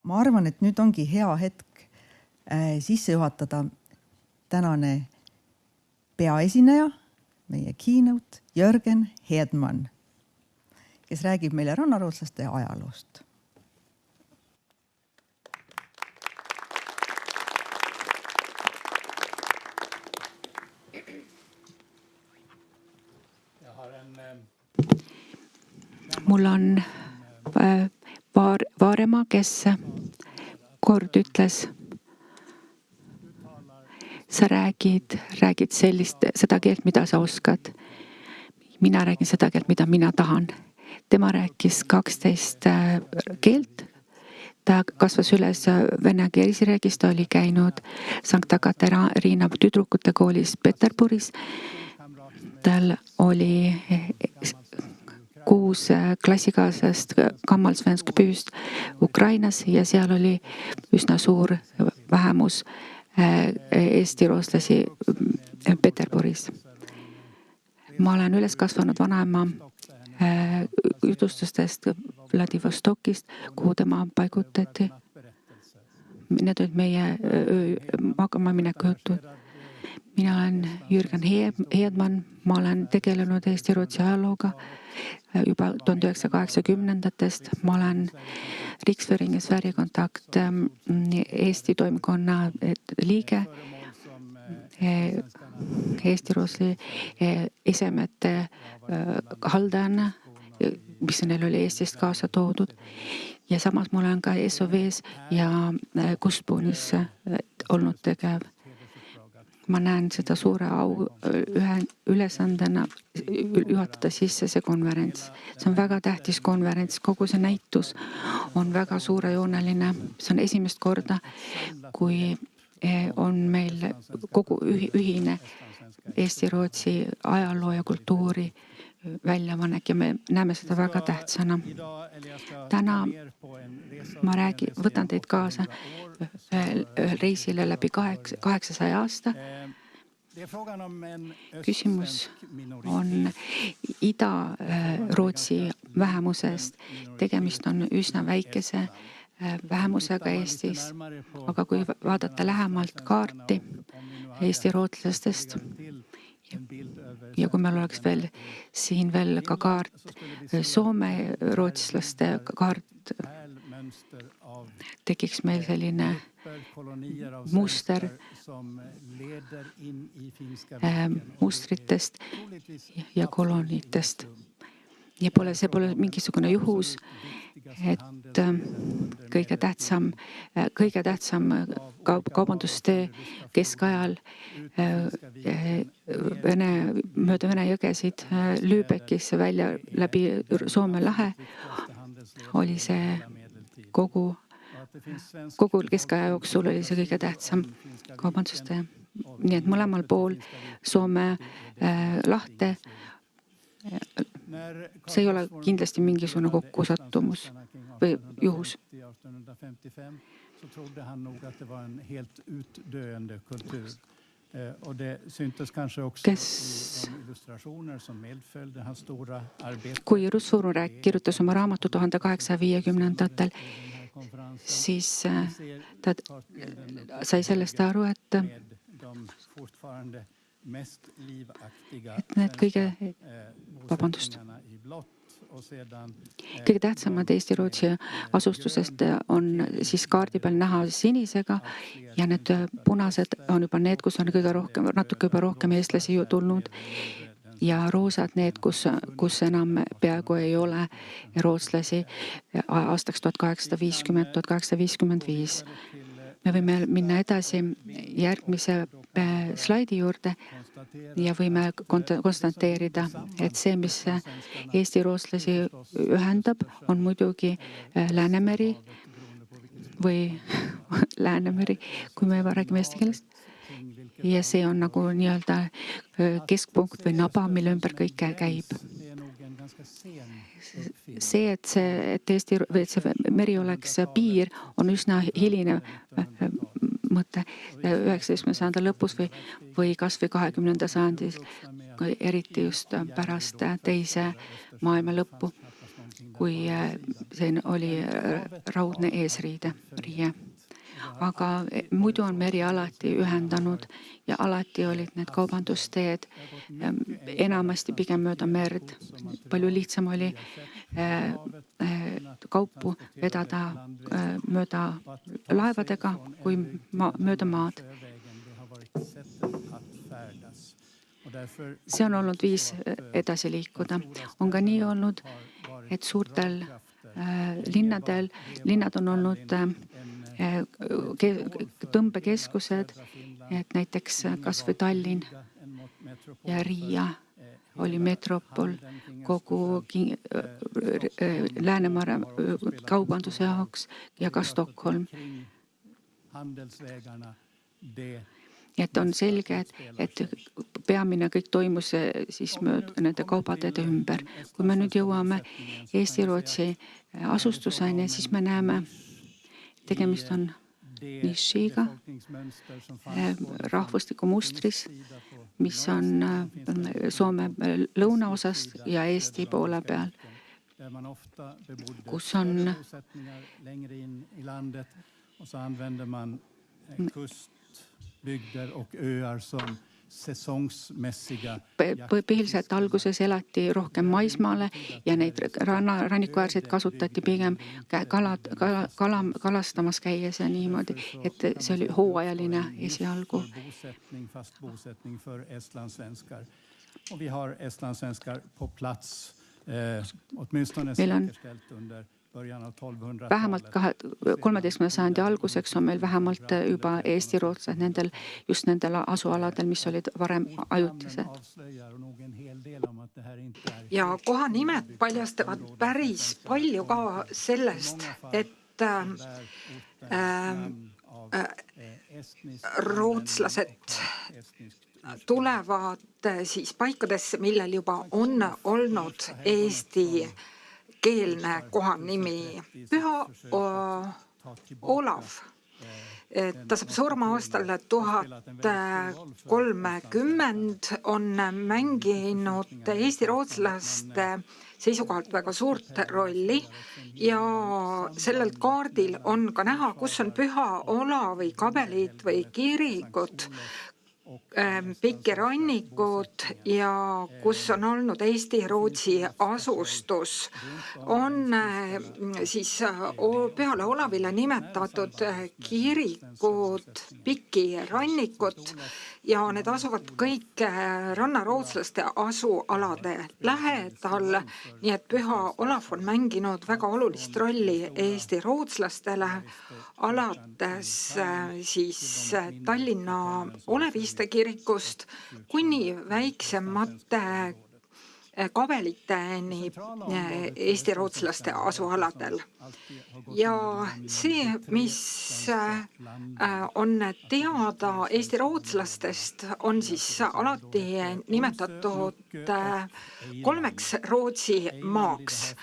ma arvan, et nüüd ongi hea hetk sisse juhatada tänane peaesineja, meie keynote Jörgen Hedman, kes räägib meile rannarootslaste ajaloost. Mul on Vaaremaa, kes kord ütles, sa räägid seda keelt, mida sa oskad. Mina räägin seda keelt, mida mina tahan. Tema rääkis 12 keelt. Ta kasvas üles vene keeles rääkis, ta oli käinud Sankta Katariina tüdrukute koolis Peterburis. Tal oli 6 klassikaaslast Kammalsvensk püüst Ukrainas ja seal oli üsna suur vähemus eesti rootslasi Peterburis. Ma olen üles kasvanud vanaema jutustustest Vladivostokist, kuhu tema paigutati. Need olid meie magama mineku jutud. Mina olen Jürgen Hedman, ma olen tegelenud Eesti-Rootsi ajalooga juba 1980-ndatest. Ma olen Riksföreningen Sverigekontakt Eesti toimkonna liige, Eesti-Rootsi esemete haldajana, mis neil oli Eestist kaasa toodud. Ja samas ma olen ka SOV-s ja Kustpuunis olnud tegev. Ma näen seda suure au ülesandena juhatada sisse see konverents. See on väga tähtis konverents. Kogu see näitus on väga suurejooneline. See on esimest korda, kui on meil kogu ühine Eesti-Rootsi ajaloo ja kultuuri väljavanek ja me näeme seda väga tähtsana. Täna ma võtan teid kaasa ühel reisile läbi 800 aasta. Küsimus on Ida-Rootsi vähemusest. Tegemist on üsna väikese vähemusega Eestis, aga kui vaadata lähemalt kaarti Eesti-rootslastest ja kui meil oleks siin veel ka kaart, Soome-rootslaste kaart, tekiks meil selline muster mustritest ja kolonitest. Ja see pole mingisugune juhus, et kõige tähtsam kaubandustöö keskajal mööda Vene jõgesid Lübeckisse välja läbi Soome lahe oli see kogu keskaja jooksul oli see kõige tähtsam kaubandustöö. Nii et mõlemal pool Soome lahte see ei ole kindlasti mingisugune kokkusattumus või juhus. Kui Russuru kirjutas oma raamatu 1850-ndatel, siis ta sai sellest aru, et need kõige tähtsamad Eesti-Rootsi asustusest on siis kaardi peal näha sinisega ja need punased on juba need, kus on natuke juba rohkem eestlasi tulnud ja roosad need, kus enam peaaegu ei ole rootslasi aastaks 1850-1855. Me võime minna edasi järgmise slaidi juurde ja võime konstateerida, et see, mis Eesti-rootslasi ühendab, on muidugi Läänemeri või Läänemeri, kui me räägime eesti keelest. Ja see on nagu nii-öelda keskpunkt või naba, mille ümber kõik käib. See, et Eesti või et see meri oleks piir, on üsna hiline mõte 19. sajandi lõpus või kas või 20. sajandis, eriti just pärast teise maailma lõppu, kui see oli raudne eesriide, riie. Aga muidu on meri alati ühendanud ja alati olid need kaubandusteed enamasti pigem mööda merd. Palju lihtsam oli kaupu vedada mööda laevadega kui mööda maad. See on olnud viis edasi liikuda. On ka nii olnud, et suurtel linnad on olnud tõmbekeskused, et näiteks kas või Tallinn ja Riia oli metropol kogu Läänemere kaubanduse jaoks ja ka Stockholm. Et on selge, et peamine kõik toimus siis nende kaubateede ümber. Kui me nüüd jõuame Eesti-Rootsi asustuseni, siis me näeme, tegemist on nišiga rahvustiku mustris, mis on Soome lõunaosast ja Eesti poole peal, kus on põhiliselt alguses elati rohkem maismaale ja neid rannikuäärseid kasutati pigem kalastamas käies ja niimoodi, et see oli hooajaline esialgu. Meil on vähemalt 13. sajandi alguseks on meil vähemalt juba Eesti-rootslased nendel asualadel, mis olid varem ajutised. Ja kohanimed paljastavad päris palju ka sellest, et rootslased tulevad siis paikadesse, millel juba on olnud Eesti keelne kohanimi. Püha Olav. Ta saab surma aastal 1030, on mänginud Eesti-rootslaste seisukohalt väga suurt rolli ja sellelt kaardil on ka näha, kus on Püha Olavi kabelid või kirikud, pikirannikud ja kus on olnud Eesti-Rootsi asustus, on siis Pühale Olavile nimetatud kirikud, pikirannikud ja need asuvad kõik rannarootslaste asualade lähedal, nii et Püha Olav on mänginud väga olulist rolli Eesti-rootslastele, alates siis Tallinna Oleviste kirikust kuni väiksemate kabeliteni Eesti-rootslaste asualadel. Ja see, mis on teada Eesti-rootslastest, on siis alati nimetatud kolmeks Rootsi maaks,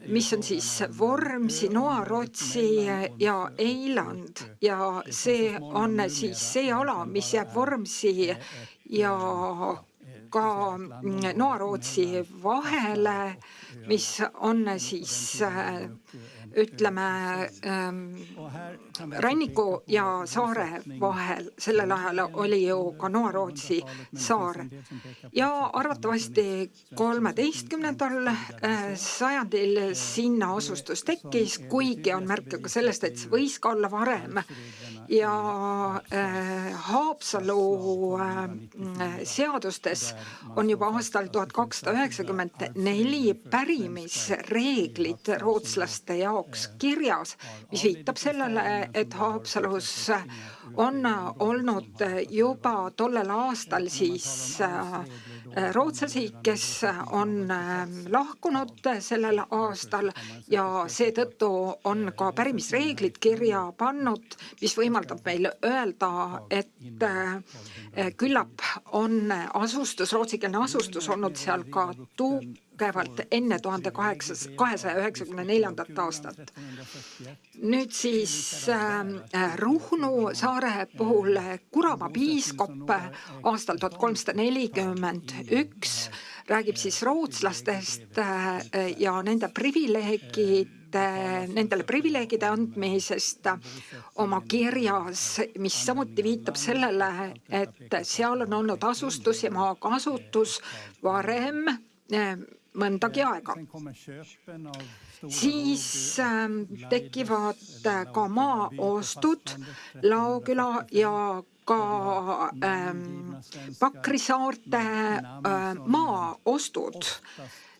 mis on siis Vormsi, Noa-Rootsi ja Eiland. Ja see on siis see ala, mis jääb Vormsi ja ka Noa-Rootsi vahele, mis on siis ütleme ranniku ja saare vahel. Sellel ajal oli ju ka Noa-Rootsi saar. Ja arvatavasti 13. sajandil sinna asustus tekkis, kuigi on märke ka sellest, et see võis ka olla varem. Ja Haapsalu seadustes on juba aastal 1294 pärimisreeglid rootslaste jaoks kirjas, mis viitab sellele, et Haapsalus on olnud juba tollel aastal siis rootslasi, kes on lahkunud sellel aastal ja seetõttu on ka pärimisreeglid kirja pannud, mis võimaldab meil öelda, et küllap on asustus, rootsikeelne asustus olnud seal ka tugevalt enne 1294. aastat. Nüüd siis Ruhnu saare puhul Kuramaa piiskop aastal 1341 räägib siis rootslastest ja nende nendele privileegide andmisest oma kirjas, mis samuti viitab sellele, et seal on olnud asustus ja maakasutus varem mõndagi aega. Siis tekivad ka maaostud, Laoküla ja ka Pakri saarte maaostud.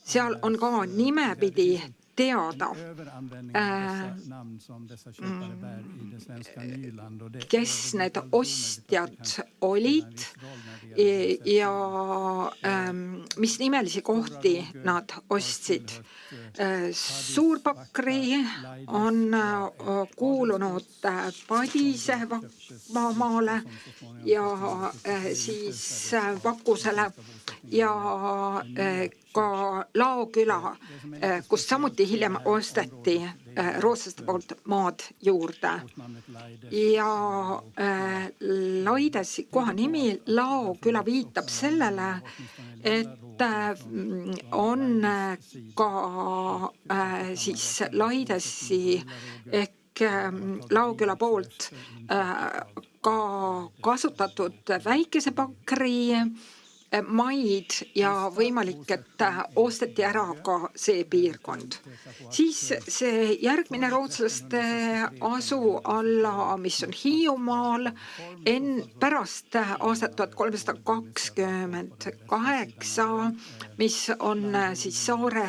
Seal on ka nimepidi teada, kes need ostjad olid ja mis nimelisi kohti nad ostsid. Suur-Pakri on kuulunud Padise maale ja siis Vakusele ja ka Laoküla, kust samuti hiljem osteti rootslaste poolt maad juurde. Ja Laidesi kohanimi Laoküla viitab sellele, et on ka siis Laidesi ehk Laoküla poolt ka kasutatud väikese Pakri maid ja võimalik, et osteti ära ka see piirkond. Siis see järgmine rootslaste asuala, mis on Hiiumaal, pärast aastat 1328, mis on siis saare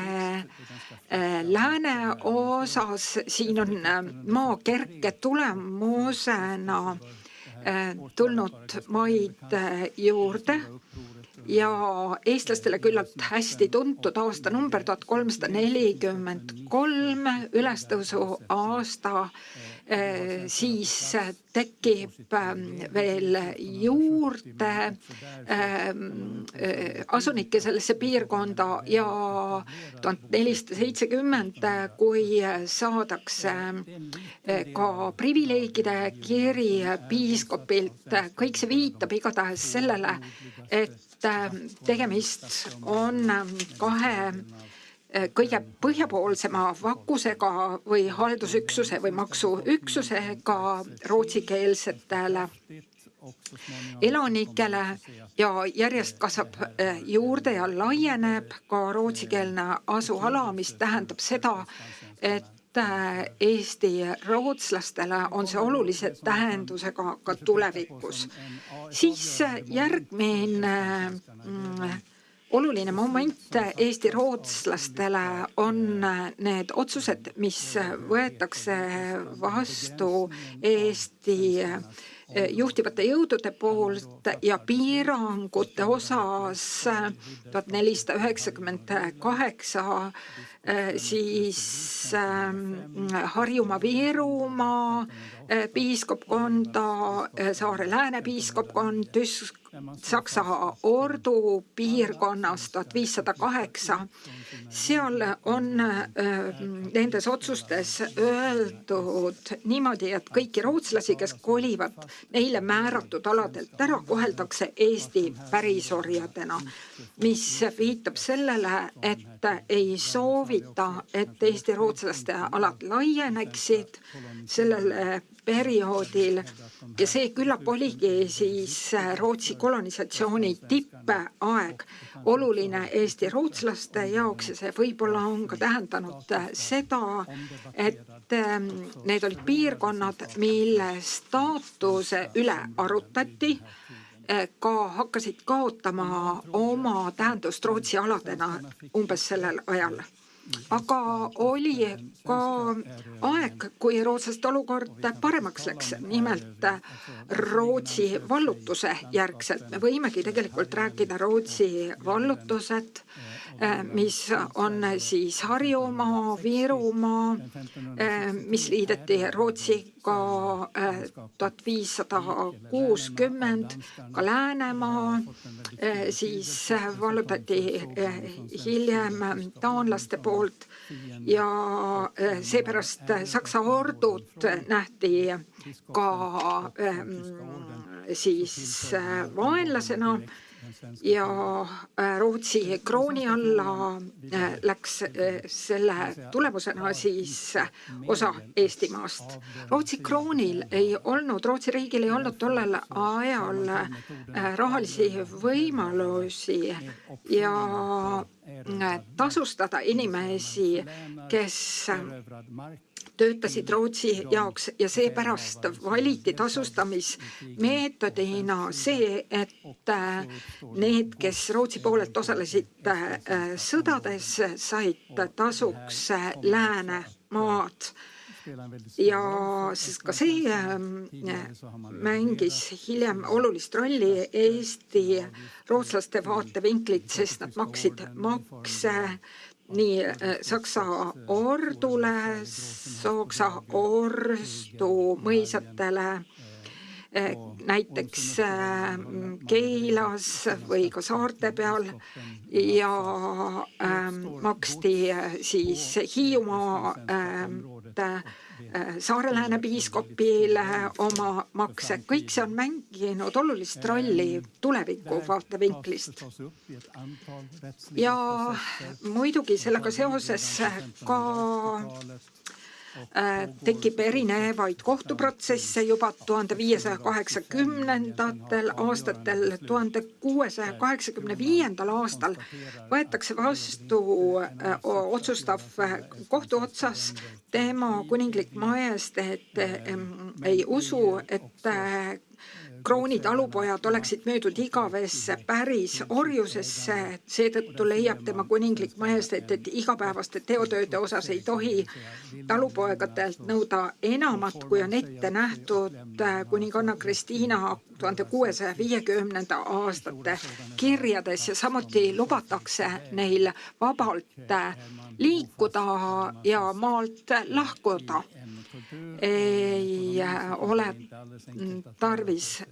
lääneosas, siin on maa kerke tulemusena tulnud maid juurde ja eestlastele küllalt hästi tuntud aastanumber 1343, ülestõusu aasta, siis tekib veel juurde asunikke sellesse piirkonda ja 1470, kui saadakse ka privileegide kiri piiskopilt, kõik see viitab igatahes sellele, et tegemist on kahe kõige põhjapoolsema Vakusega või haldusüksuse või maksuüksusega rootsikeelsetele elanikele ja järjest kasvab juurde ja laieneb ka rootsikeelne asuala, mis tähendab seda, et Eesti rootslastele on see olulise tähendusega ka tulevikus. Siis järgmine oluline moment Eesti rootslastele on need otsused, mis võetakse vastu Eesti juhtivate jõudude poolt ja piirangute osas 1498 siis Harjumaa-Virumaa piiskopkonda, Saare lääne piiskopkond, Saksa ordu piirkonnas 1508. Seal on nendes otsustes öeldud niimoodi, et kõiki rootslasi, kes kolivad neile määratud aladelt ära, koheldakse Eesti pärisorjadena, mis viitab sellele, et ei soovita, et Eesti rootslaste alad laieneksid sellel perioodil ja see küllap oligi siis Rootsi kolonisatsiooni tippaeg oluline Eesti rootslaste jaoks ja see võib-olla on ka tähendanud seda, et need olid piirkonnad, mille staatuse üle arutati, ka hakkasid kaotama oma tähendust Rootsi aladena umbes sellel ajal. Aga oli ka aeg, kui rootslaste olukord paremaks läks, nimelt Rootsi vallutuse järgselt. Me võimegi tegelikult rääkida Rootsi vallutused, mis on siis Harjumaa, Virumaa, mis liideti Rootsiga 1560, ka Läänemaa, siis vallutati hiljem taanlaste poolt ja seepärast Saksa ordud nähti ka siis vaenlasena ja Rootsi krooni alla läks selle tulemusena siis osa Eestimaast. Rootsi kroonil Rootsi riigil ei olnud tollel ajal rahalisi võimalusi ja tasustada inimesi, kes töötasid Rootsi jaoks ja seepärast valiti tasustamismeetodina see, et need, kes Rootsi poolelt osalesid sõdades, said tasuks Läänemaad. Ja ka see mängis hiljem olulist rolli Eesti rootslaste vaatevinklit, sest nad maksid makse nii Saksa ordule, Saksa orstu mõisatele, näiteks Keilas või ka saarte peal ja maksti siis Hiiumaa Saare-Lääne piiskopile oma makse. Kõik see on mänginud olulist rolli tuleviku vaatevinklist. Ja muidugi sellega seoses ka tekib erinevaid kohtuprotsesse juba 1580. aastatel. 1685. aastal võetakse vastu otsustav kohtuotsas. Tema kuninglik majesteet ei usu, et krooni talupojad oleksid müüdud igavesse päris orjusesse, seetõttu leiab tema kuninglik majesteet, et igapäevaste teotööde osas ei tohi talupoegadelt nõuda enamat, kui on ette nähtud kuninganna Kristiina 1650. aastate kirjades ja samuti lubatakse neil vabalt liikuda ja maalt lahkuda. Ei ole tarvis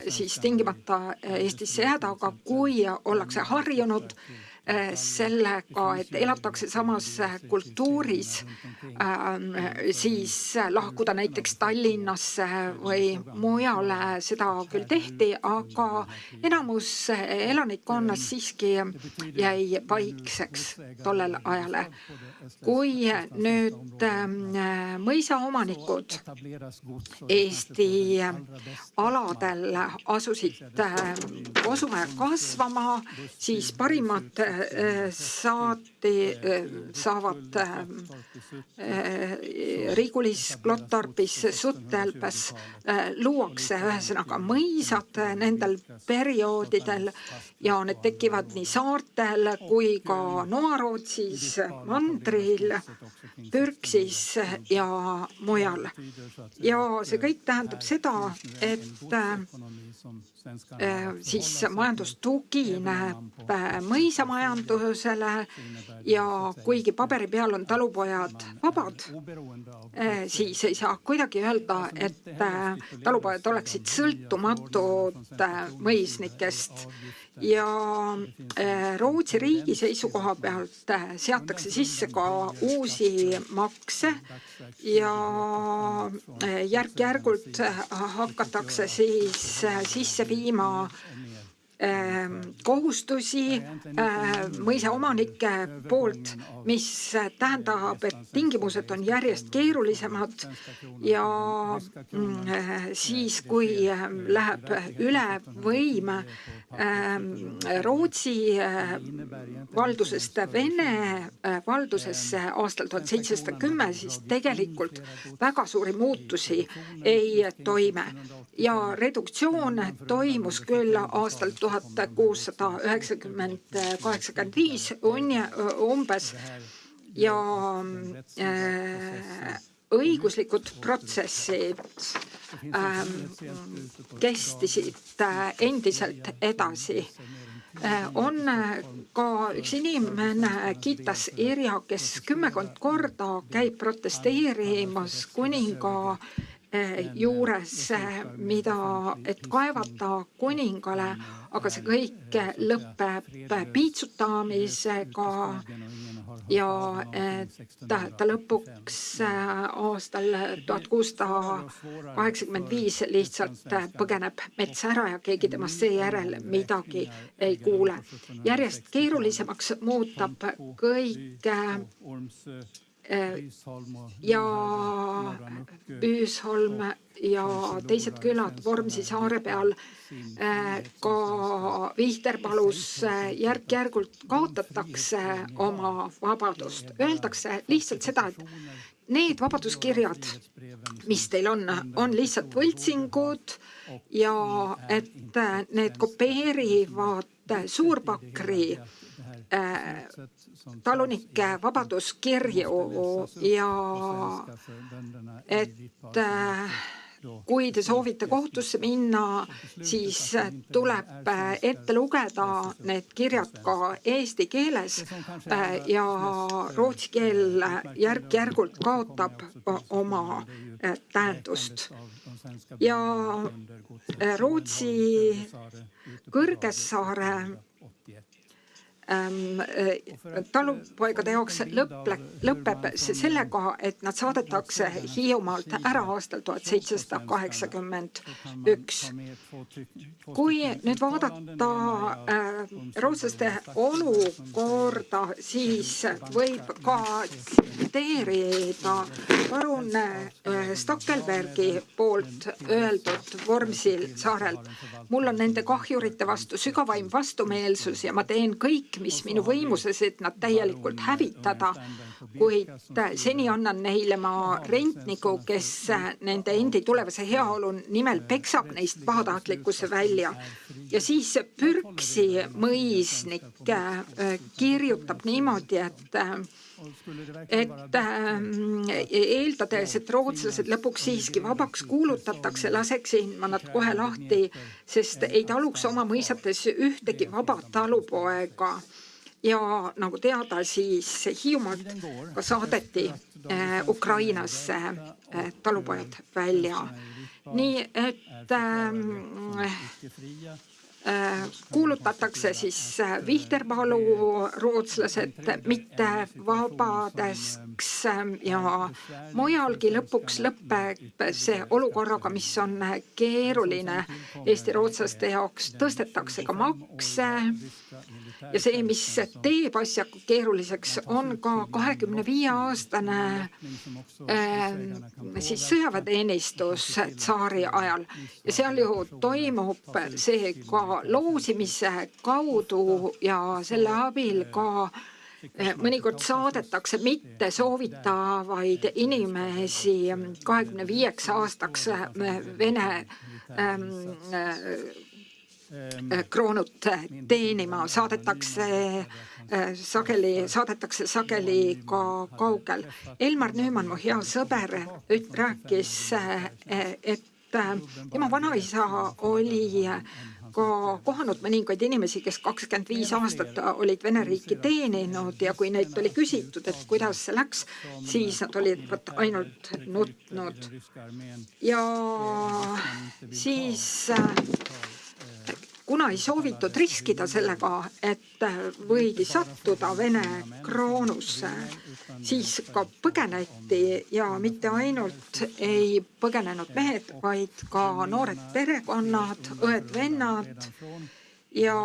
siis tingimata Eestisse jääda, aga kui ollakse harjunud sellega, et elatakse samas kultuuris, siis lahkuda näiteks Tallinnasse või mujale, seda küll tehti, aga enamus elanikkonnast siiski jäi paikseks tollel ajal. Kui nüüd mõisaomanikud Eesti aladel asusid kosume kasvama, siis parimad saavad Rigulis, Klottarpis, Suttelpas luuakse ühesõnaga mõisad nendel perioodidel ja need tekivad nii saartel kui ka Noarootsis, mandril, Pürksis ja mujal. Ja see kõik tähendab seda, et siis majandus tugineb mõisamajandusele ja kuigi paberi peal on talupojad vabad, siis ei saa kuidagi öelda, et talupojad oleksid sõltumatud mõisnikest. Ja Rootsi riigi seisukoha pealt seatakse sisse ka uusi makse ja järk-järgult hakatakse siis sisse viima kohustusi mõisaomanike poolt, mis tähendab, et tingimused on järjest keerulisemad ja siis, kui läheb üle võim Rootsi valdusest Vene valdusesse aastal 1710, siis tegelikult väga suuri muutusi ei toime. Ja reduktsioon toimus küll aastal 1690–85 umbes ja õiguslikud protsessid kestisid endiselt edasi. On ka üks inimene, Kitas Irja, kes 10 korda käib protesteerimas kuninga juures, mida, et kaevata kuningale, aga see kõik lõpeb piitsutamisega ja ta lõpuks aastal 1685 lihtsalt põgeneb metsa ära ja keegi temast seejärel midagi ei kuule. Järjest keerulisemaks muutab kõik ja Püüsholm ja teised külad Vormsi saare peal, ka Vihterpalus järk-järgult kaotatakse oma vabadust. Öeldakse lihtsalt seda, et need vabaduskirjad, mis teil on lihtsalt võltsingud ja et need kopeerivad Suurpakri talunike vabaduskirju ja et kui te soovite kohtusse minna, siis tuleb ette lugeda need kirjad ka eesti keeles ja rootsi keel järk-järgult kaotab oma tähendust. Ja Rootsi Kõrgessaare talupoegade jaoks lõpeb see sellega, et nad saadetakse Hiiumaalt ära aastal 1781. Kui nüüd vaadata rootslaste olukorda, siis võib ka tsiteerida parun Stackelbergi poolt öeldud Vormsil saarelt. Mul on nende kahjurite vastu sügavaim vastumeelsus ja ma teen kõik, mis minu võimuses, et nad täielikult hävitada, kuid seni annan neile ma rentniku, kes nende endi tulevase heaolu nimel peksab neist pahatahtlikkuse välja. Ja siis Pürksi mõisnik kirjutab niimoodi, et eeldades, et rootslased lõpuks siiski vabaks kuulutatakse, laseksin ma nad kohe lahti, sest ei taluks oma mõisates ühtegi vaba talupoega. Ja nagu teada, siis Hiiumaalt ka saadeti Ukrainasse talupojad välja. Nii et kuulutatakse siis Vihterpalu rootslased mitte vabadeks ja mujalgi lõpuks lõpeb see olukorraga, mis on keeruline Eesti rootslaste jaoks, tõstetakse ka makse ja see, mis teeb asja keeruliseks, on ka 25-aastane siis sõjaväeteenistus tsaari ajal ja seal ju toimub see ka loosimise kaudu ja selle abil ka mõnikord saadetakse mitte soovitavaid inimesi 25 aastaks Vene kroonut teenima, saadetakse sageli ka kaugel. Elmar Nüümann, mu hea sõber, rääkis, et tema vanaisa oli ka kohanud mõningaid inimesi, kes 25 aastat olid Vene riiki teeninud ja kui neid oli küsitud, et kuidas see läks, siis nad olid ainult nutnud. Ja siis kuna ei soovitud riskida sellega, et võidi sattuda Vene kroonusse, siis ka põgeneti ja mitte ainult ei põgenenud mehed, vaid ka noored perekonnad, õed-vennad ja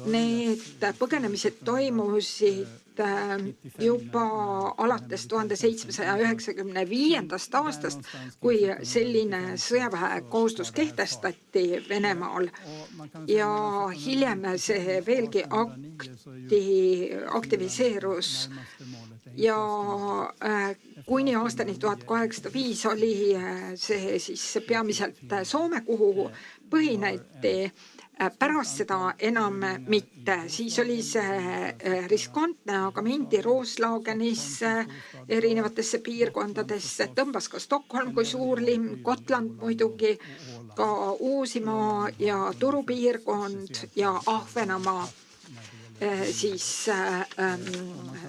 need põgenemised toimusid juba alates 1795. aastast, kui selline sõjaväekohustus kehtestati Venemaal ja hiljem see veelgi aktiviseerus ja kuni aastani 1805 oli see siis peamiselt Soome, kuhu põhineti. Pärast seda enam mitte. Siis oli see riskantne, aga mindi Roslagenisse, erinevatesse piirkondadesse, tõmbas ka Stockholm kui suurlinn, Gotland muidugi, ka Uusimaa ja Turupiirkond ja Ahvenamaa. siis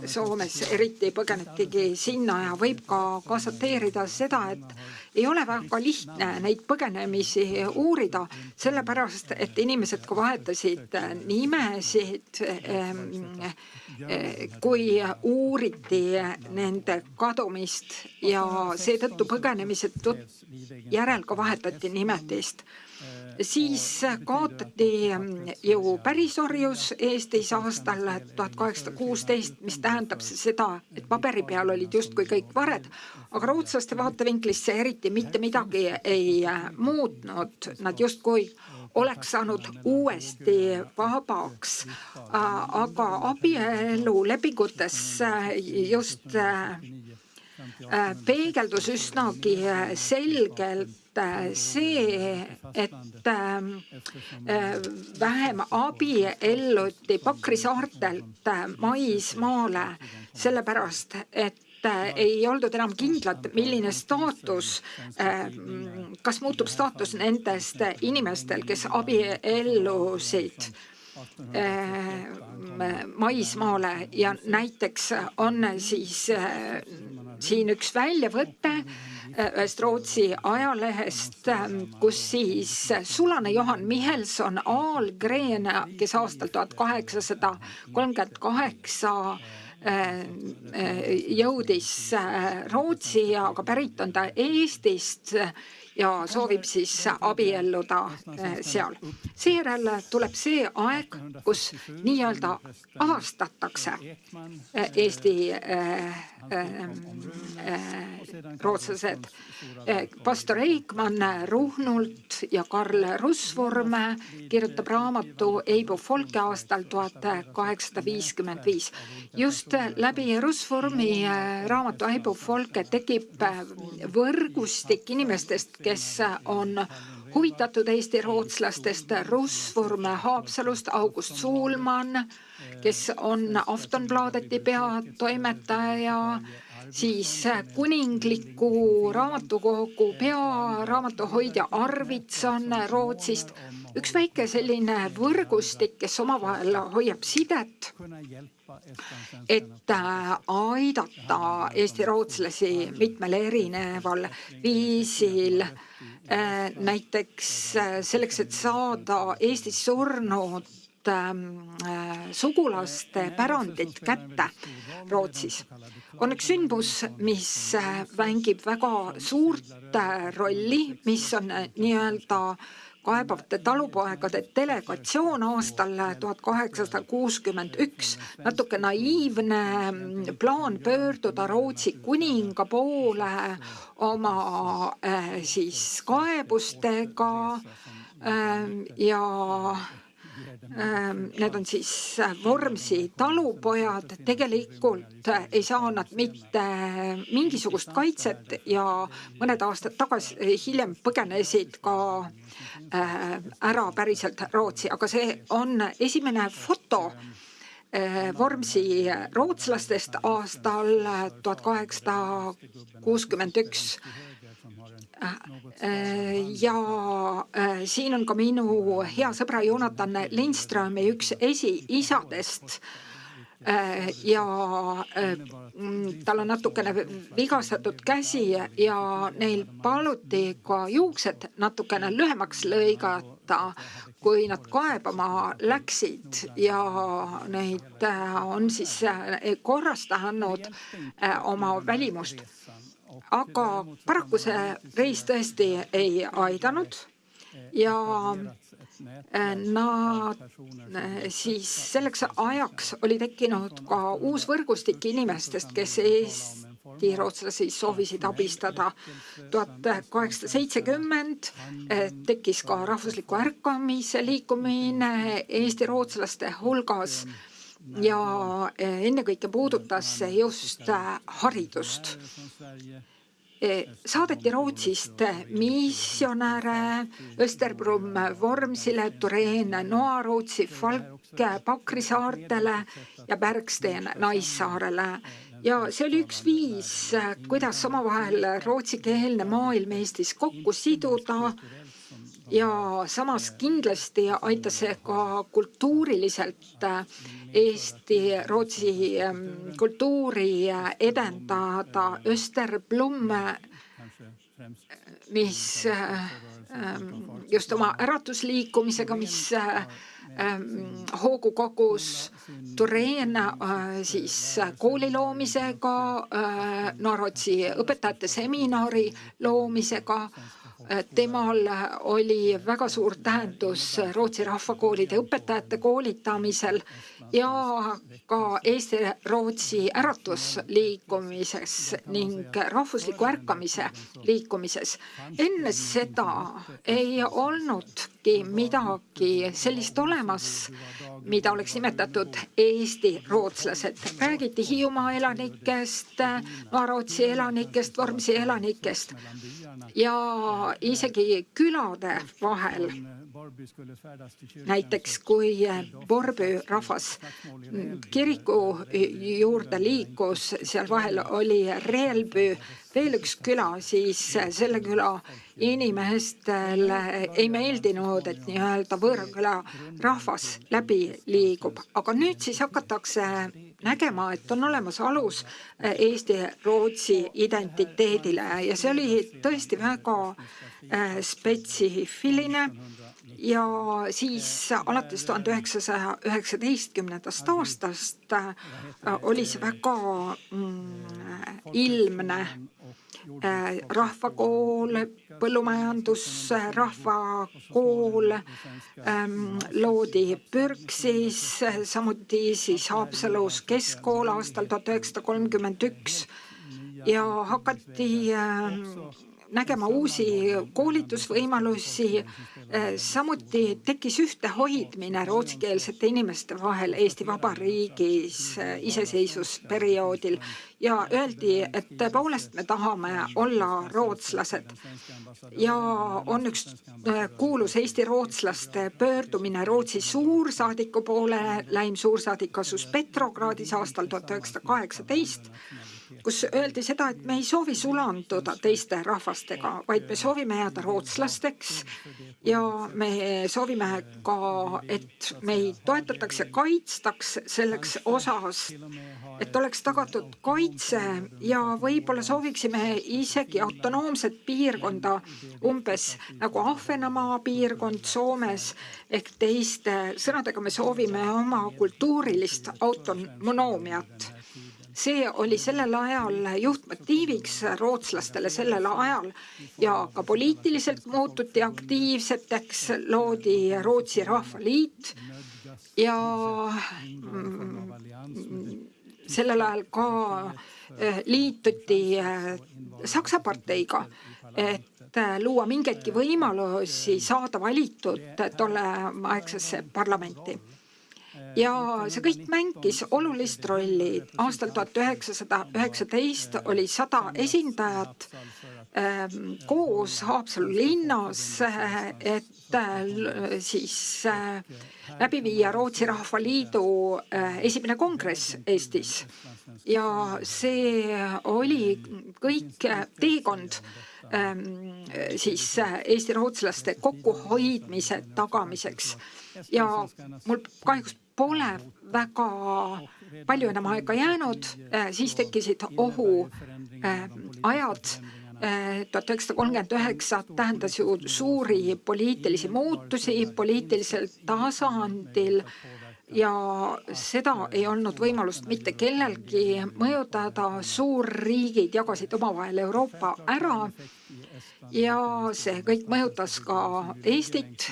Soomes eriti põgenetigi sinna ja võib ka konstateerida seda, et ei ole väga lihtne neid põgenemisi uurida, sellepärast, et inimesed ka vahetasid nimesid, kui uuriti nende kadumist ja seetõttu põgenemised järel ka vahetati nimetist. Siis kaotati ju pärisorjus Eestis aastal 1816, mis tähendab seda, et paberi peal olid justkui kõik vared, aga rootslaste vaatevinklist see eriti mitte midagi ei muutnud. Nad justkui oleks saanud uuesti vabaks, aga abielulepingutes just peegeldus üsnagi selgelt see, et vähem abielluti Pakri saartelt maismaale, sellepärast, et ei oldud enam kindlad, milline staatus, kas muutub staatus nendest inimestel, kes abiellusid maismaale ja näiteks on siis siin üks väljavõte ühest Rootsi ajalehest, kus siis sulane Johan Mihelsson Ahlgren, kes aastal 1838 jõudis Rootsi, aga pärit on ta Eestist ja soovib siis abielluda seal. Seejärel tuleb see aeg, kus nii-öelda avastatakse Eesti rootslased. Pastor Eikman Ruhnult ja Karl Russvorm kirjutab raamatu Eibo Folke aastal 1855. Just läbi Russvormi raamatu Eibo Folke tekib võrgustik inimestest, kes on huvitatud Eesti rootslastest, Russvorm Haapsalust, August Suulman, kes on Aftonbladeti peatoimetaja, siis kuningliku raamatukogu pearaamatuhoidja Arvidsson Rootsist. Üks väike selline võrgustik, kes omavahel hoiab sidet, et aidata Eesti rootslasi mitmel erineval viisil. Näiteks selleks, et saada Eestis surnud sugulaste pärandit kätte Rootsis. On üks sündmus, mis mängib väga suurt rolli, mis on nii-öelda kaebavate talupoegade delegatsioon aastal 1861. Natuke naiivne plaan pöörduda Rootsi kuninga poole oma siis kaebustega ja need on siis Vormsi talupojad, tegelikult ei saa nad mitte mingisugust kaitset ja mõned aastad tagasi hiljem põgenesid ka ära päriselt Rootsi, aga see on esimene foto Vormsi rootslastest aastal 1861. Ja siin on ka minu hea sõbra Jonathan Lindströmi üks esiisadest ja tal on natukene vigastatud käsi ja neil paluti ka juuksed natukene lühemaks lõigata, kui nad kaebama läksid ja neid on siis korrastanud oma välimust. Aga paraku see reis tõesti ei aidanud ja nad siis selleks ajaks oli tekkinud ka uus võrgustik inimestest, kes Eesti rootslasi soovisid abistada. 1870 tekkis ka rahvusliku ärkamise liikumine Eesti rootslaste hulgas ja ennekõike puudutas see just haridust. Saadeti Rootsist missionäre Österbrum Vormsile, Tureen Noa-Rootsi, Falk Pakri saartele ja Bergsteen Naissaarele. Ja see oli üks viis, kuidas omavahel rootsikeelne maailm Eestis kokku siduda ja samas kindlasti aitas see ka kultuuriliselt Eesti-Rootsi kultuuri edendada. Österblom, mis just oma äratusliikumisega, mis hoogu kogus, Tureen siis kooli loomisega, Rootsi õpetajate seminari loomisega. Temal oli väga suur tähendus Rootsi rahvakoolide õpetajate koolitamisel ja ka Eesti-Rootsi äratusliikumises ning rahvusliku ärkamise liikumises. Enne seda ei olnudki midagi sellist olemas, mida oleks nimetatud Eesti-rootslased. Räägiti Hiiumaa elanikest, Rootsi elanikest, Vormsi elanikest ja isegi külade vahel. Näiteks kui Borby rahvas kiriku juurde liikus, seal vahel oli Reelby, veel üks küla, siis selle küla inimestel ei meeldinud, et nii-öelda võõraküla rahvas läbi liigub. Aga nüüd siis hakatakse nägema, et on olemas alus Eesti-Rootsi identiteedile ja see oli tõesti väga spetsiifiline. Ja siis alates 1919. aastast oli see väga ilmne. Rahvakool, põllumajandusrahvakool loodi Pürksis, samuti siis Haapsalus keskkool aastal 1931 ja hakati nägema uusi koolitusvõimalusi. Samuti tekkis ühtehoidmine rootsikeelsete inimeste vahel Eesti Vabariigis iseseisvusperioodil ja öeldi, et tõepoolest me tahame olla rootslased. Ja on üks kuulus Eesti rootslaste pöördumine Rootsi suursaadiku poole, läim suursaadik asus Petrogradis aastal 1918, kus öeldi seda, et me ei soovi sulanduda teiste rahvastega, vaid me soovime jääda rootslasteks ja me soovime ka, et meid toetataks ja kaitstaks selleks osas, et oleks tagatud kaitse ja võib-olla sooviksime isegi autonoomset piirkonda, umbes nagu Ahvenamaa piirkond Soomes, ehk teiste sõnadega me soovime oma kultuurilist autonomoomiat. See oli sellel ajal juhtmotiiviks rootslastele sellel ajal ja ka poliitiliselt muututi aktiivseteks, loodi Rootsi Rahvaliit ja sellel ajal ka liituti Saksa parteiga, et luua mingeidki võimalusi saada valitud tolleaegsesse parlamenti. Ja see kõik mängis olulist rolli. Aastal 1919 oli 100 esindajat koos Haapsalu linnas, et siis läbi viia Rootsi Rahvaliidu esimene kongress Eestis. Ja see oli kõik teekond siis Eesti rootslaste kokkuhoidmise tagamiseks. Ja mul kahjuks pole väga palju enam aega jäänud, siis tekkisid ohuajad. 1939 tähendas ju suuri poliitilisi muutusi poliitilisel tasandil ja seda ei olnud võimalust mitte kellelgi mõjutada. Suurriigid jagasid omavahel Euroopa ära ja see kõik mõjutas ka Eestit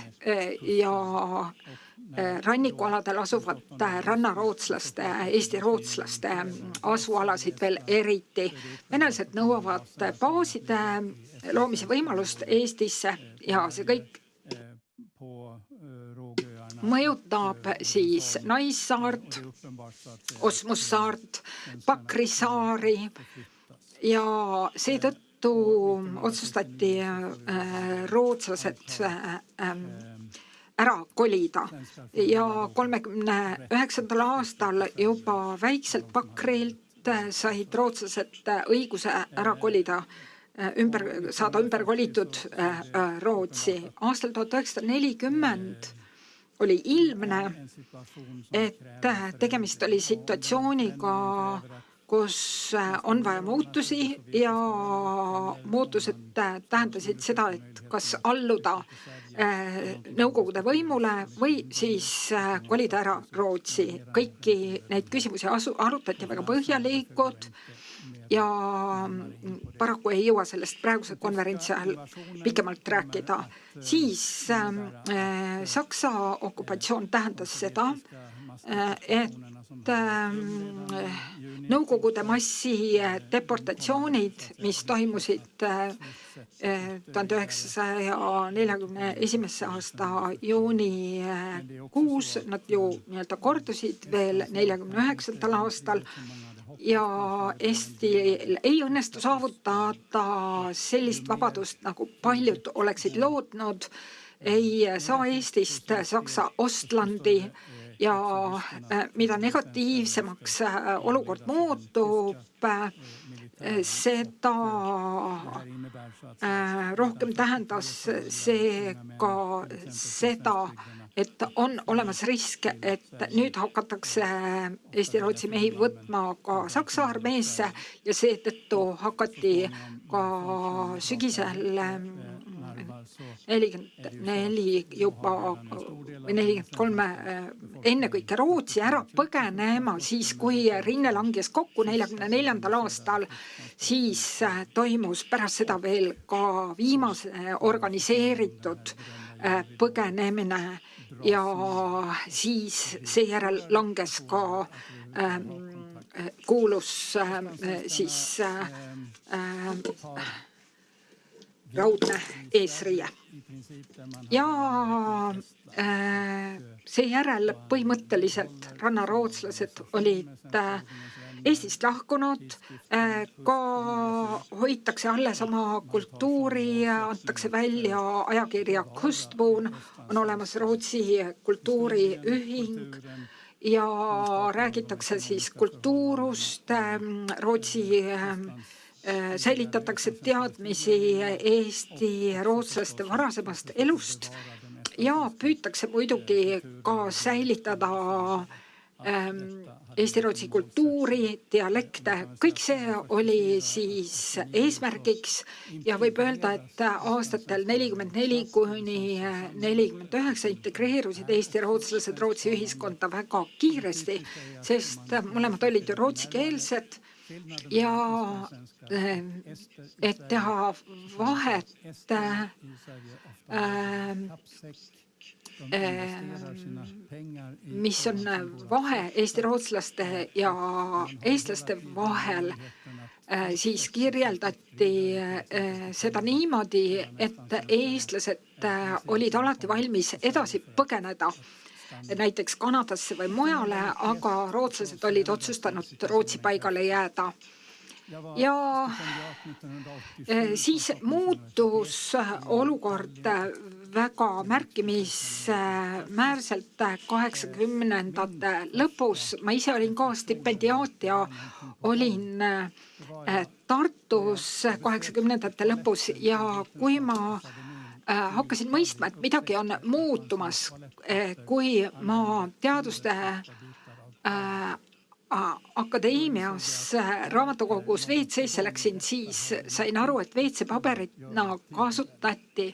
ja rannikualadel asuvat rannarootslaste, Eesti rootslaste asualasid veel eriti. Venelased nõuavad baaside loomise võimalust Eestisse ja see kõik mõjutab siis Naissaart, Osmussaart, Pakrisaari ja seetõttu otsustati rootslased ära kolida ja 1939. aastal juba väikselt Pakrilt said rootslased õiguse ära kolida saada ümber kolitud Rootsi. Aastal 1940 oli ilmne, et tegemist oli situatsiooniga, kus on vaja muutusi ja muutused tähendasid seda, et kas alluda Nõukogude võimule või siis kolida ära Rootsi. Kõiki neid küsimusi arutati väga põhjalikult ja paraku ei jõua sellest praeguse konverentsi ajal pikemalt rääkida. Siis Saksa okupatsioon tähendas seda, et Nõukogude massideportatsioonid, mis toimusid 1941. aasta juunikuus, nad ju nii-öelda kordusid veel 1949. aastal ja Eestil ei õnnestu saavutada sellist vabadust, nagu paljud oleksid lootnud. Ei saa Eestist Saksa Ostlandi ja mida negatiivsemaks olukord muutub, seda rohkem tähendas see ka seda, et on olemas risk, et nüüd hakatakse Eesti-Rootsi mehi võtma ka Saksa armeesse ja seetõttu hakati ka sügisel 44 juba või 43 ennekõike Rootsi ära põgenema, siis kui rinne langes kokku 1944. aastal, siis toimus pärast seda veel ka viimase organiseeritud põgenemine ja siis seejärel langes ka kuulus siis raudne eesriie. Ja seejärel põhimõtteliselt rannarootslased olid Eestist lahkunud, ka hoitakse alles oma kultuuri, antakse välja ajakirja Kustboon, on olemas Rootsi kultuuriühing ja räägitakse siis kultuurust, Rootsi säilitatakse teadmisi Eesti rootslaste varasemast elust ja püütakse muidugi ka säilitada Eesti-Rootsi kultuuri, dialekte. Kõik see oli siis eesmärgiks ja võib öelda, et aastatel 1944 kuni 1949 integreerusid Eesti-rootslased Rootsi ühiskonda väga kiiresti, sest mõlemad olid ju rootsikeelsed. Ja et teha vahet mis on vahe Eesti-rootslaste ja eestlaste vahel, siis kirjeldati seda niimoodi, et eestlased olid alati valmis edasi põgeneda näiteks Kanadasse või mujale, aga rootslased olid otsustanud Rootsi paigale jääda. Ja siis muutus olukord väga märkimisväärselt 80ndate lõpus. Ma ise olin ka stipendiaat ja olin Tartus 80ndate lõpus ja kui ma hakkasin mõistma, et midagi on muutumas, kui ma teaduste akadeemias raamatukogus WC-sse läksin, siis sain aru, et WC-paberina kasutati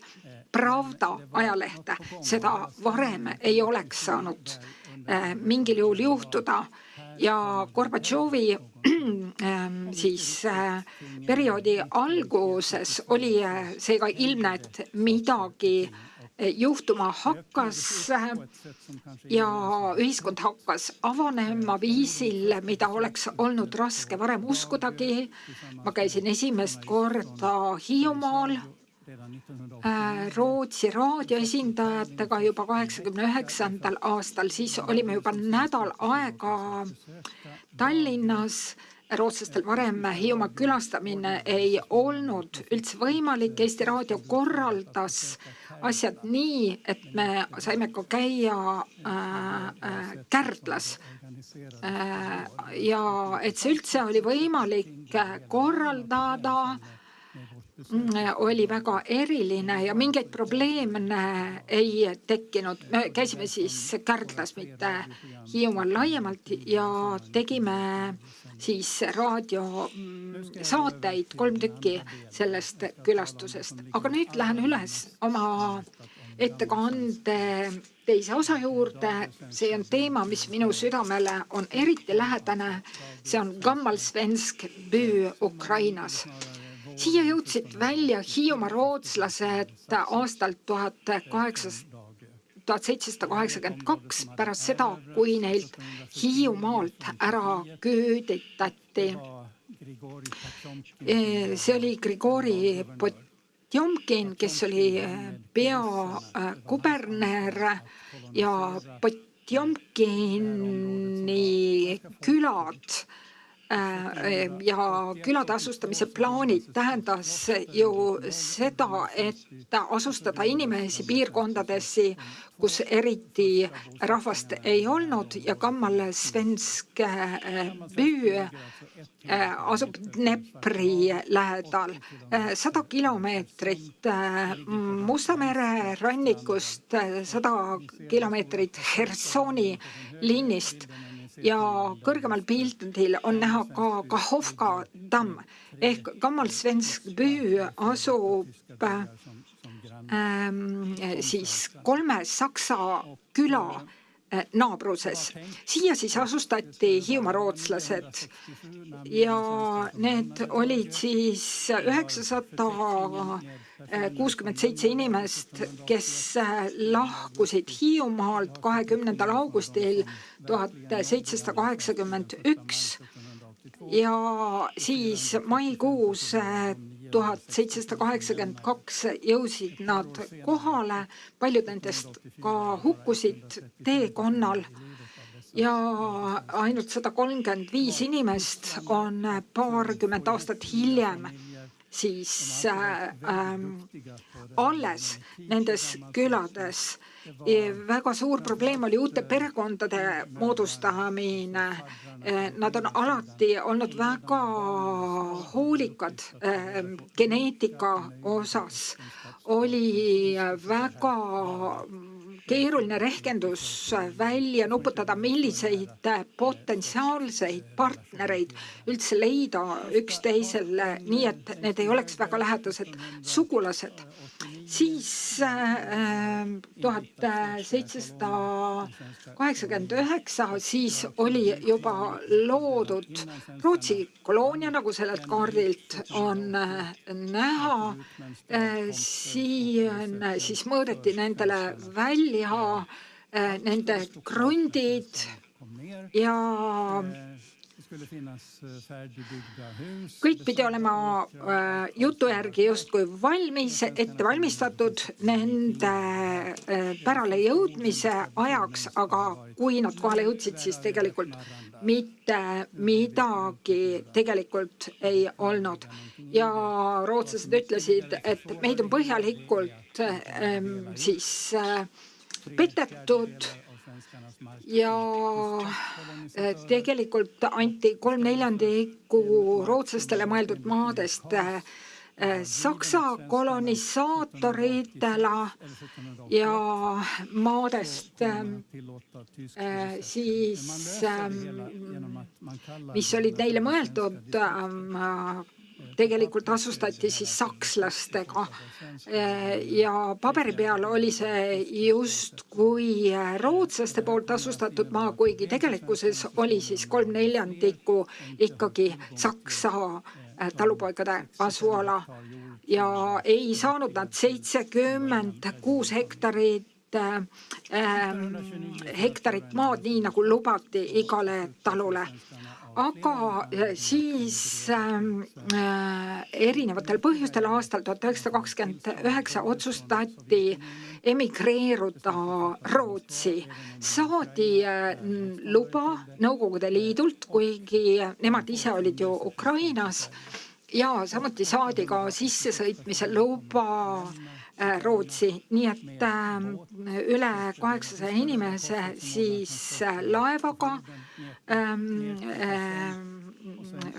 Pravda ajalehte. Seda varem ei oleks saanud mingil juhul juhtuda. Ja Gorbatšovi siis perioodi alguses oli seega ilmne, et midagi juhtuma hakkas ja ühiskond hakkas avanema viisil, mida oleks olnud raske varem uskudagi. Ma käisin esimest korda Hiiumaal Rootsi raadioesindajatega juba 89. aastal, siis olime juba nädal aega Tallinnas. Rootslastel varem Hiiumaa külastamine ei olnud üldse võimalik. Eesti Raadio korraldas asjad nii, et me saime ka käia Kärdlas. Ja et see üldse oli võimalik korraldada, oli väga eriline ja mingeid probleeme ei tekkinud. Me käisime siis Kärdlas, mitte Hiiumaal laiemalt ja tegime siis raadiosaateid 3 tükki sellest külastusest. Aga nüüd lähen üles oma ettekande teise osa juurde. See on teema, mis minu südamele on eriti lähedane. See on gammalsvensk by Ukrainas. Siia jõudsid välja Hiiumaa rootslased aastal 1782 pärast seda, kui neilt Hiiumaalt ära küüditati. See oli Grigori Potjomkin, kes oli peakuberner ja Potjomkini külad ja külade asustamise plaanid tähendas ju seda, et asustada inimesi piirkondadesse, kus eriti rahvast ei olnud ja gammalsvensk by asub Dnepri lähedal 100 kilomeetrit Musta mere rannikust, 100 kilomeetrit Hersoni linnist ja kõrgemal pildil on näha ka Kahovka tamm ehk gammalsvensk by asub siis 3 saksa küla naabruses. Siia siis asustati Hiiumaa rootslased ja need olid siis 967 inimest, kes lahkusid Hiiumaalt 20. augustil 1781 ja siis maikuus 1782 jõusid nad kohale, paljud nendest ka hukkusid teekonnal ja ainult 135 inimest on paarkümmend aastat hiljem siis alles nendes külades. Väga suur probleem oli uute perekondade moodustamine. Nad on alati olnud väga hoolikad geneetika osas. Oli väga keeruline rehkendus välja nuputada, milliseid potentsiaalseid partnereid üldse leida üksteisele, nii et need ei oleks väga lähedased sugulased. Siis 1789 siis oli juba loodud Rootsi koloonia, nagu sellelt kaardilt on näha. Siin siis mõõdeti nendele välja nende krundid ja kõik pidi olema jutu järgi justkui valmis, ette valmistatud nende pärale jõudmise ajaks, aga kui nad kohale jõudsid, siis tegelikult mitte midagi tegelikult ei olnud. Ja rootslased ütlesid, et meid on põhjalikult siis petetud ja tegelikult anti 3/4 rootslastele mõeldud maadest Saksa kolonisaatoritele ja maadest siis, mis olid neile mõeldud, tegelikult asustati siis sakslastega ja paberi peal oli see justkui rootslaste poolt asustatud maa, kuigi tegelikkuses oli siis 3/4 ikkagi Saksa talupoikade asuala ja ei saanud nad 76 hektarit maad, nii nagu lubati igale talule. Aga siis erinevatel põhjustel aastal 1929 otsustati emigreeruda Rootsi. Saadi luba Nõukogude Liidult, kuigi nemad ise olid ju Ukrainas ja samuti saadi ka sissesõitmise luba Rootsi, nii et üle 800 inimese siis laevaga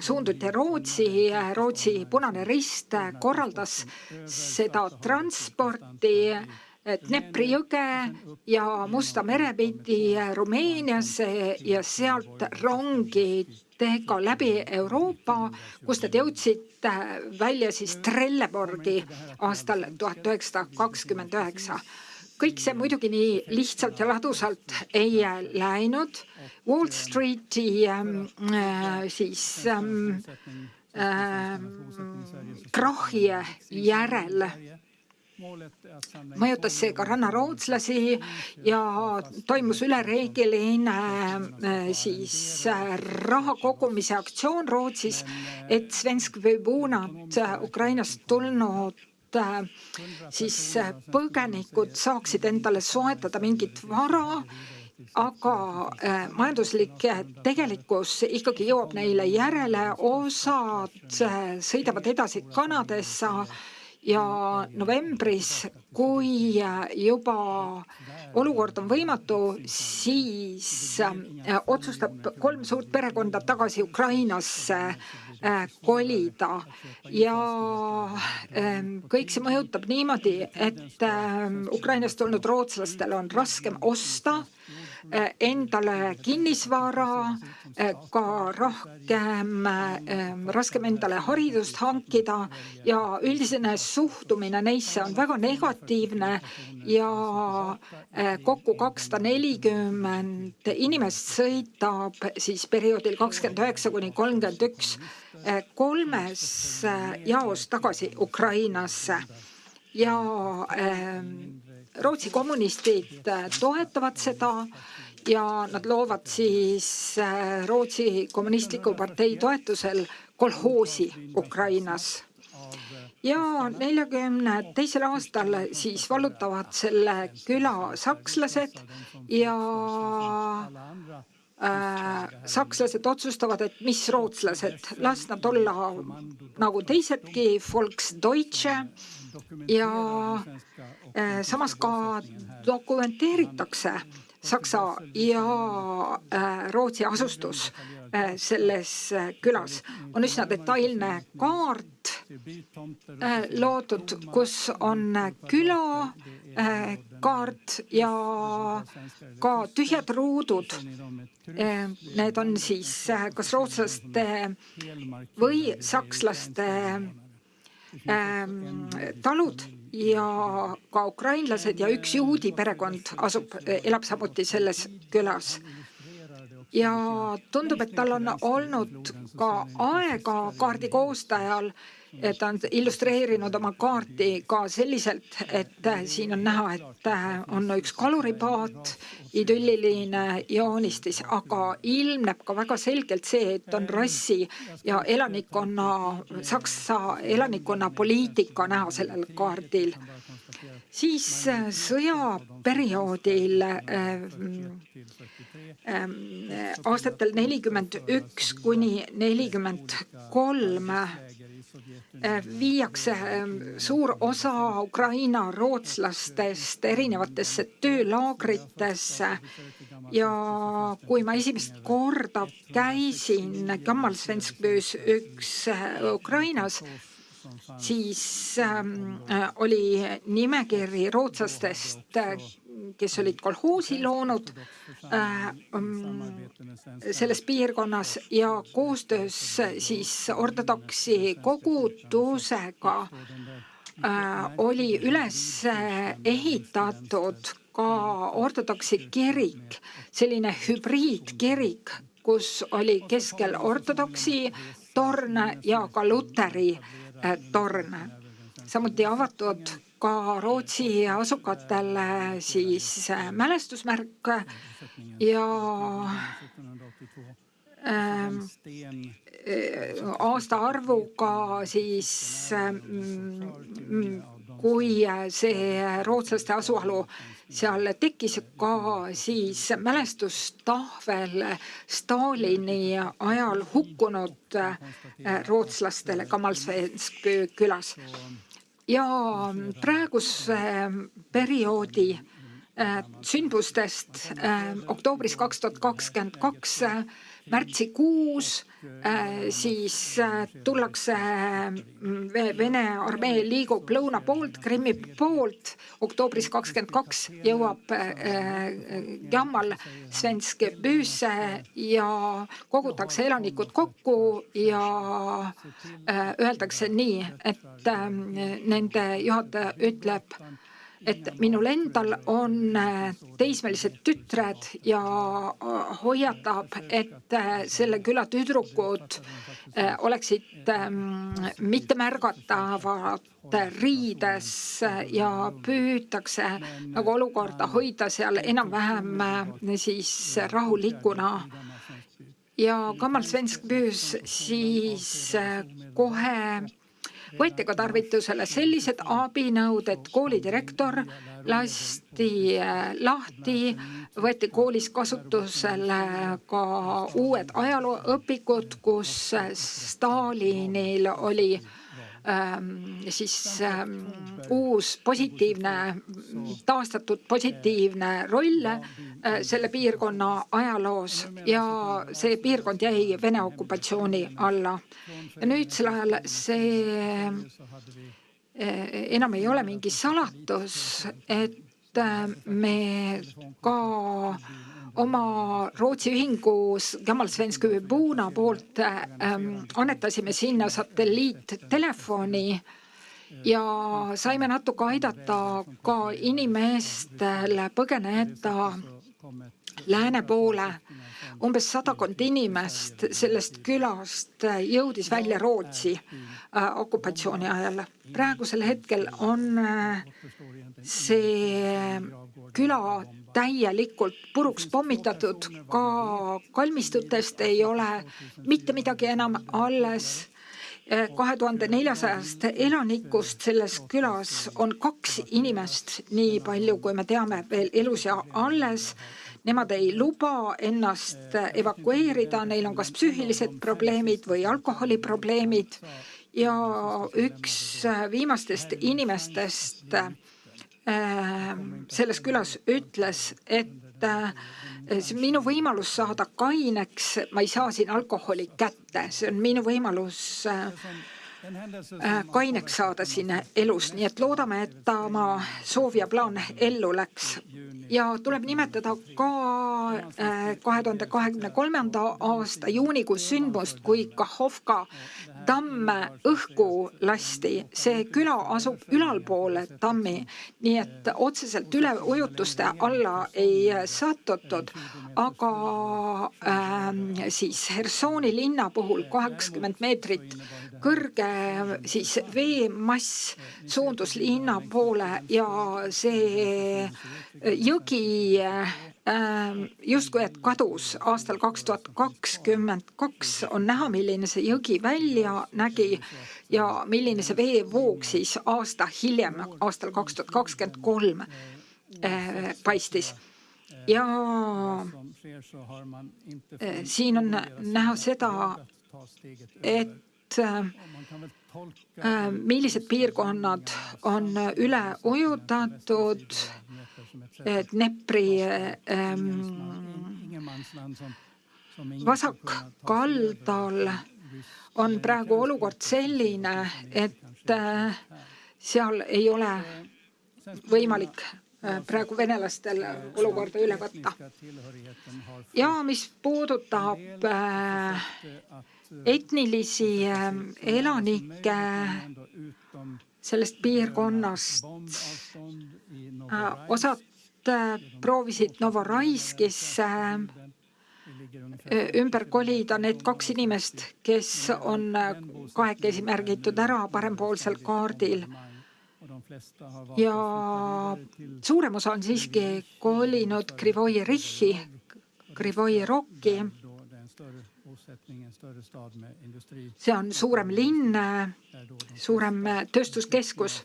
suunduti Rootsi Punane Rist korraldas seda transporti Dnepri jõge ja Musta mere pidi Rumeeniasse ja sealt rongidega läbi Euroopa, kus nad jõudsid välja siis Trelleborgi aastal 1929. Kõik see muidugi nii lihtsalt ja ladusalt ei läinud. Wall Streeti krahhi järel mõjutas see ka rannarootslasi ja toimus ülereegiline raha kogumise aktsioon Rootsis, et Svensk Vibunat Ukrainast tulnud põgenikud saaksid endale soetada mingit vara, aga majanduslik tegelikkus ikkagi jõuab neile järele, osad sõidavad edasi Kanadasse ja novembris, kui juba olukord on võimatu, siis otsustab 3 suurt perekonda tagasi Ukrainasse kolida. Ja kõik see mõjutab niimoodi, et Ukrainast tulnud rootslastel on raskem osta endale kinnisvara, ka raskem endale haridust hankida ja üldisene suhtumine neisse on väga negatiivne ja kokku 240 inimest sõidab siis perioodil 29–31 3 jaos tagasi Ukrainasse ja Rootsi kommunistid toetavad seda ja nad loovad siis Rootsi kommunistliku partei toetusel kolhoosi Ukrainas. Ja 42. aastal siis vallutavad selle küla sakslased ja sakslased otsustavad, et mis rootslased, las nad olla nagu teisedki, Volksdeutsche, ja samas ka dokumenteeritakse Saksa ja Rootsi asustus selles külas. On üsna detailne kaart loodud, kus on küla kaart ja ka tühjad ruudud. Need on siis kas rootslaste või sakslaste talud ja ka ukrainlased ja üks juudi perekond elab samuti selles külas. Ja tundub, et tal on olnud ka aega kaardi koostajal, et ta on illustreerinud oma kaarti ka selliselt, et siin on näha, et on üks kaluripaat, idülliline joonistis, aga ilmneb ka väga selgelt see, et on rassi ja Saksa elanikkonna poliitika näha sellel kaardil. Siis sõjaperioodil aastatel 41–43 viiakse suur osa Ukraina rootslastest erinevatesse töölaagritesse ja kui ma esimest korda käisin Gammalsvenskbys 1 Ukrainas, siis oli nimekiri rootslastest, kes olid kolhoosi loonud selles piirkonnas ja koostöös siis ortodoksi kogudusega oli üles ehitatud ka ortodoksi kirik, selline hübriidkirik, kus oli keskel ortodoksi torn ja ka luteri torn. Samuti avatud ka Rootsi asukatele siis mälestusmärk ja aastaarvuga siis kui see rootslaste asualu seal tekkis ka siis mälestustahvel Stalini ajal hukkunud rootslastele Gammalsvenskby külas. Ja praeguse perioodi sündmustest oktoobris 2022 märtsikuus siis tullakse, Vene armee liigub lõuna poolt, Krimmi poolt, oktoobris 22 jõuab Jammal-Svensk Büüsse ja kogutakse elanikud kokku ja öeldakse nii, et nende juhataja ütleb, et minul endal on teismelised tütred ja hoiatab, et selle küla tüdrukud oleksid mittemärgatavad riides ja püütakse nagu olukorda hoida seal enam-vähem siis rahulikuna. Ja Jammal-Svensk Büüs siis kohe võeti ka tarvitusele sellised abinõud, et koolidirektor lasti lahti, võeti koolis kasutusele ka uued ajalooõpikud, kus Stalinil oli siis uus taastatud positiivne roll selle piirkonna ajaloos ja see piirkond jäi Vene okupatsiooni alla. Ja nüüdsel ajal see enam ei ole mingi salatus, et me ka oma Rootsi ühingus Jammal-Svensk Buna poolt annetasime sinna satelliittelefoni ja saime natuke aidata ka inimestel põgeneda lääne poole. Umbes 100 inimest sellest külast jõudis välja Rootsi okupatsiooni ajal. Praegusel hetkel on see küla täielikult puruks pommitatud, ka kalmistutest ei ole mitte midagi enam alles. 2400 elanikust selles külas on 2 inimest, nii palju kui me teame, veel elus ja alles. Nemad ei luba ennast evakueerida, neil on kas psüühilised probleemid või alkoholiprobleemid ja üks viimastest inimestest selles külas ütles, et minu võimalus saada kaineks, ma ei saa siin alkoholi kätte, see on minu võimalus kaineks saada siin elus, nii et loodame, et ta oma soov ja plaan ellu läks. Ja tuleb nimetada ka 2023. aasta juunikuus sündmust, kui Kahovka tamm õhku lasti. See küla asub ülalpool tammi, nii et otseselt üleujutuste alla ei satutud, aga siis Hersoni linna puhul 80 meetrit kõrge siis veemass suundus linna poole ja see jõgi justkui et kadus aastal 2022 on näha, milline see jõgi välja nägi ja milline see veevoog siis aasta hiljem, aastal 2023 paistis. Ja siin on näha seda, et millised piirkonnad on üle ujutatud, Dnepri vasakkaldal on praegu olukord selline, et seal ei ole võimalik praegu venelastel olukorda üle võtta. Ja mis puudutab etnilisi elanikke sellest piirkonnast, osad proovisid Novoraiskisse ümber kolida, need 2 inimest, kes on kahekesi märgitud ära parempoolsel kaardil. Ja suurem osa on siiski kolinud Krivoje Rihi, Krivoje Rokki. See on suurem linn, suurem tööstuskeskus,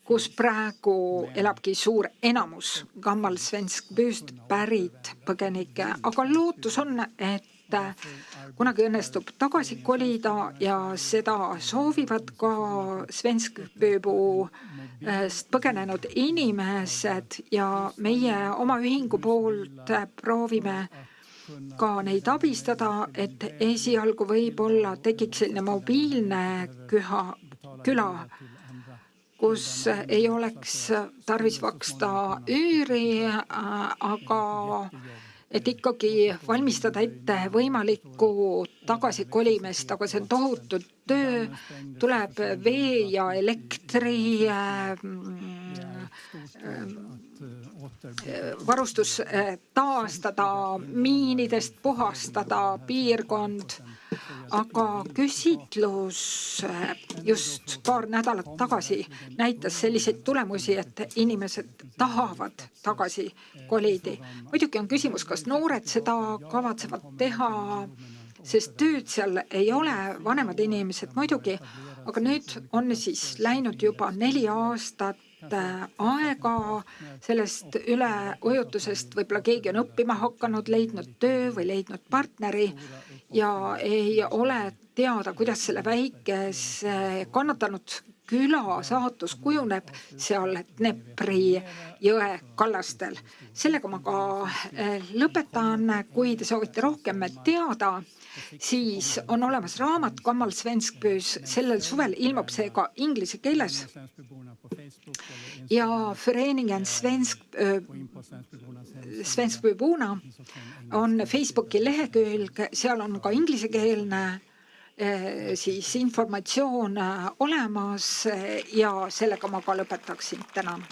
kus praegu elabki suur enamus Jammal-Svensk Büüst pärit põgenikke. Aga lootus on, et kunagi õnnestub tagasi kolida ja seda soovivad ka Svensk Büüst põgenenud inimesed ja meie oma ühingu poolt proovime ka neid abistada, et esialgu võib-olla tekiks selline mobiilne küla, kus ei oleks tarvis maksta üüri, aga et ikkagi valmistada ette võimalikku tagasikolimist, aga see on tohutu töö, tuleb vee ja elektri varustus taastada, miinidest puhastada piirkond, aga küsitlus just paar nädalat tagasi näitas selliseid tulemusi, et inimesed tahavad tagasi kolida. Muidugi on küsimus, kas noored seda kavatsevad teha, sest tööd seal ei ole, vanemad inimesed muidugi, aga nüüd on siis läinud juba 4 aastat aega sellest üleujutusest, võib-olla keegi on õppima hakanud, leidnud töö või leidnud partneri ja ei ole teada, kuidas selle väikese kannatanud küla saatus kujuneb seal Dnepri jõe kallastel. Sellega ma ka lõpetan, kui te soovite rohkem teada, siis on olemas raamat Gammal Svenskbys, sellel suvel ilmub see ka inglise keeles ja Föreningen Svenskbyborna on Facebooki lehekülg, seal on ka inglisekeelne siis informatsioon olemas ja sellega ma ka lõpetaksin. Tänan.